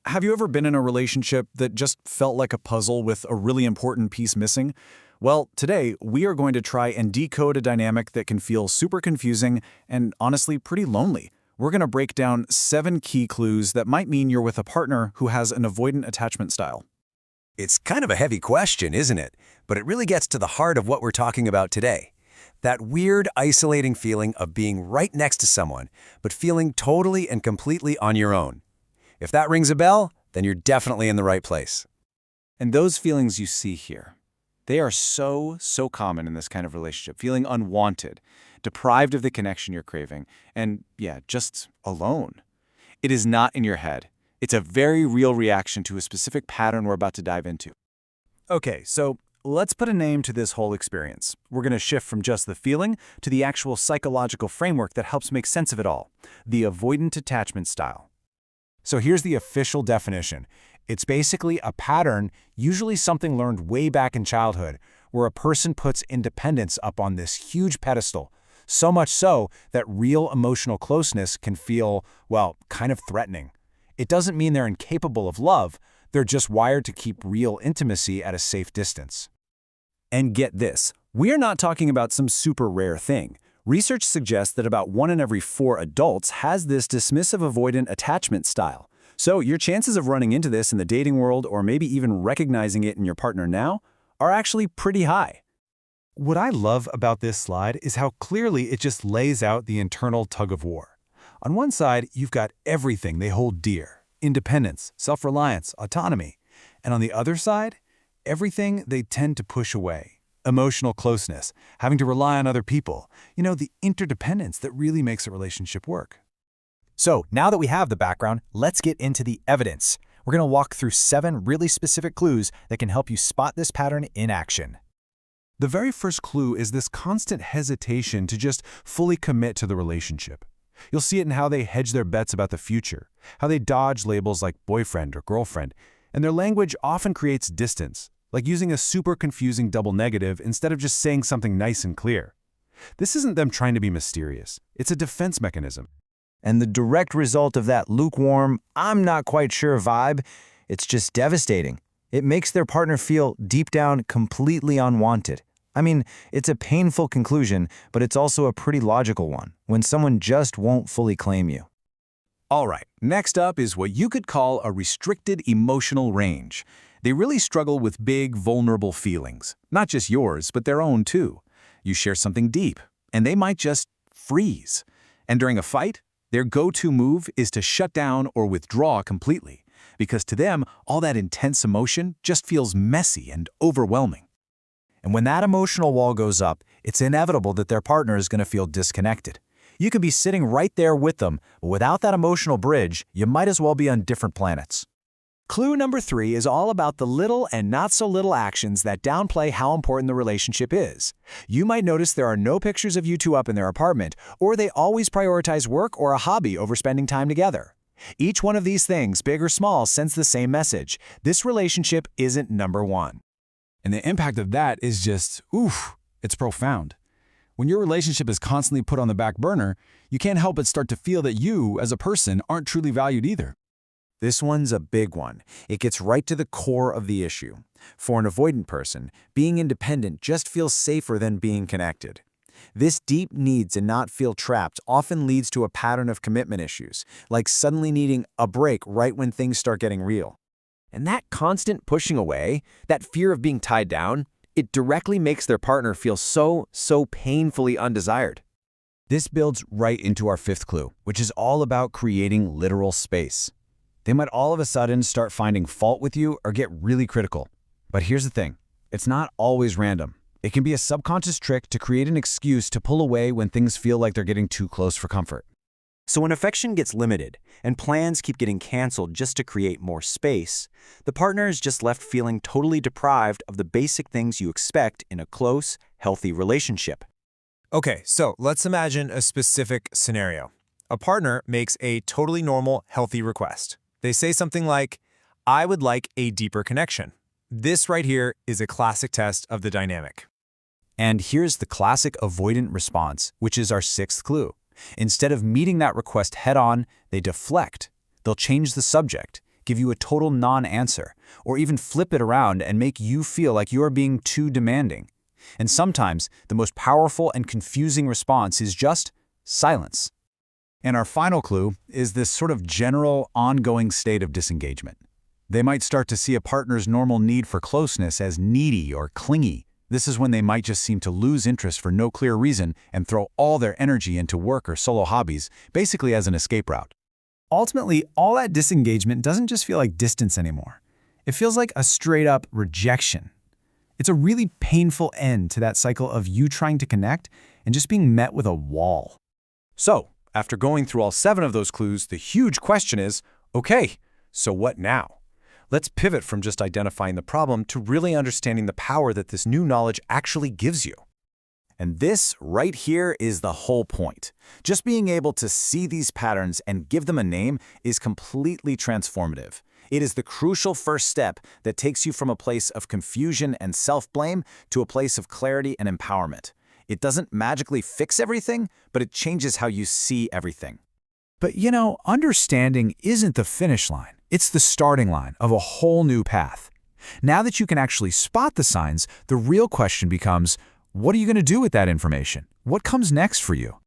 Have you ever been in a relationship that just felt like a puzzle with a really important piece missing? Well, today we are going to try and decode a dynamic that can feel super confusing and honestly pretty lonely. We're going to break down 7 key clues that might mean you're with a partner who has an avoidant attachment style. It's kind of a heavy question, isn't it? But it really gets to the heart of what we're talking about today. That weird, isolating feeling of being right next to someone, but feeling totally and completely on your own. If that rings a bell, then you're definitely in the right place. And those feelings you see here, they are so common in this kind of relationship. Feeling unwanted, deprived of the connection you're craving, and just alone. It is not in your head. It's a very real reaction to a specific pattern we're about to dive into. Okay, so let's put a name to this whole experience. We're going to shift from just the feeling to the actual psychological framework that helps make sense of it all, the avoidant attachment style. So here's the official definition. It's basically a pattern, usually something learned way back in childhood, where a person puts independence up on this huge pedestal, so much so that real emotional closeness can feel, kind of threatening. It doesn't mean they're incapable of love, they're just wired to keep real intimacy at a safe distance. And get this, we're not talking about some super rare thing. Research suggests that about 1 in every 4 adults has this dismissive avoidant attachment style. So your chances of running into this in the dating world or maybe even recognizing it in your partner now are actually pretty high. What I love about this slide is how clearly it just lays out the internal tug-of-war. On one side, you've got everything they hold dear: independence, self-reliance, autonomy. And on the other side, everything they tend to push away: emotional closeness, having to rely on other people, the interdependence that really makes a relationship work. So now that we have the background, let's get into the evidence. We're going to walk through 7 really specific clues that can help you spot this pattern in action. The very first clue is this constant hesitation to just fully commit to the relationship. You'll see it in how they hedge their bets about the future, how they dodge labels like boyfriend or girlfriend, and their language often creates distance, like using a super confusing double negative instead of just saying something nice and clear. This isn't them trying to be mysterious. It's a defense mechanism. And the direct result of that lukewarm, I'm not quite sure vibe, it's just devastating. It makes their partner feel deep down completely unwanted. I mean, it's a painful conclusion, but it's also a pretty logical one, when someone just won't fully claim you. All right, next up is what you could call a restricted emotional range. They really struggle with big, vulnerable feelings. Not just yours, but their own too. You share something deep, and they might just freeze. And during a fight, their go-to move is to shut down or withdraw completely, because to them, all that intense emotion just feels messy and overwhelming. And when that emotional wall goes up, it's inevitable that their partner is going to feel disconnected. You could be sitting right there with them, but without that emotional bridge, you might as well be on different planets. Clue number 3 is all about the little and not so little actions that downplay how important the relationship is. You might notice there are no pictures of you two up in their apartment, or they always prioritize work or a hobby over spending time together. Each one of these things, big or small, sends the same message: this relationship isn't number one. And the impact of that is just, it's profound. When your relationship is constantly put on the back burner, you can't help but start to feel that you, as a person, aren't truly valued either. This one's a big one. It gets right to the core of the issue. For an avoidant person, being independent just feels safer than being connected. This deep need to not feel trapped often leads to a pattern of commitment issues, like suddenly needing a break right when things start getting real. And that constant pushing away, that fear of being tied down, it directly makes their partner feel so painfully undesired. This builds right into our 5th clue, which is all about creating literal space. They might all of a sudden start finding fault with you or get really critical. But here's the thing, it's not always random. It can be a subconscious trick to create an excuse to pull away when things feel like they're getting too close for comfort. So when affection gets limited and plans keep getting canceled just to create more space, the partner is just left feeling totally deprived of the basic things you expect in a close, healthy relationship. Okay, so let's imagine a specific scenario. A partner makes a totally normal, healthy request. They say something like, "I would like a deeper connection." This right here is a classic test of the dynamic. And here's the classic avoidant response, which is our 6th clue. Instead of meeting that request head-on, they deflect. They'll change the subject. give you a total non-answer, or even flip it around and make you feel like you are being too demanding. And sometimes, the most powerful and confusing response is just silence. And our final clue is this sort of general, ongoing state of disengagement. They might start to see a partner's normal need for closeness as needy or clingy. This is when they might just seem to lose interest for no clear reason and throw all their energy into work or solo hobbies, basically as an escape route. Ultimately, all that disengagement doesn't just feel like distance anymore. It feels like a straight-up rejection. It's a really painful end to that cycle of you trying to connect and just being met with a wall. So, after going through all 7 of those clues, the huge question is, okay, so what now? Let's pivot from just identifying the problem to really understanding the power that this new knowledge actually gives you. And this right here is the whole point. Just being able to see these patterns and give them a name is completely transformative. It is the crucial first step that takes you from a place of confusion and self-blame to a place of clarity and empowerment. It doesn't magically fix everything, but it changes how you see everything. But understanding isn't the finish line. It's the starting line of a whole new path. Now that you can actually spot the signs, the real question becomes, what are you going to do with that information? What comes next for you?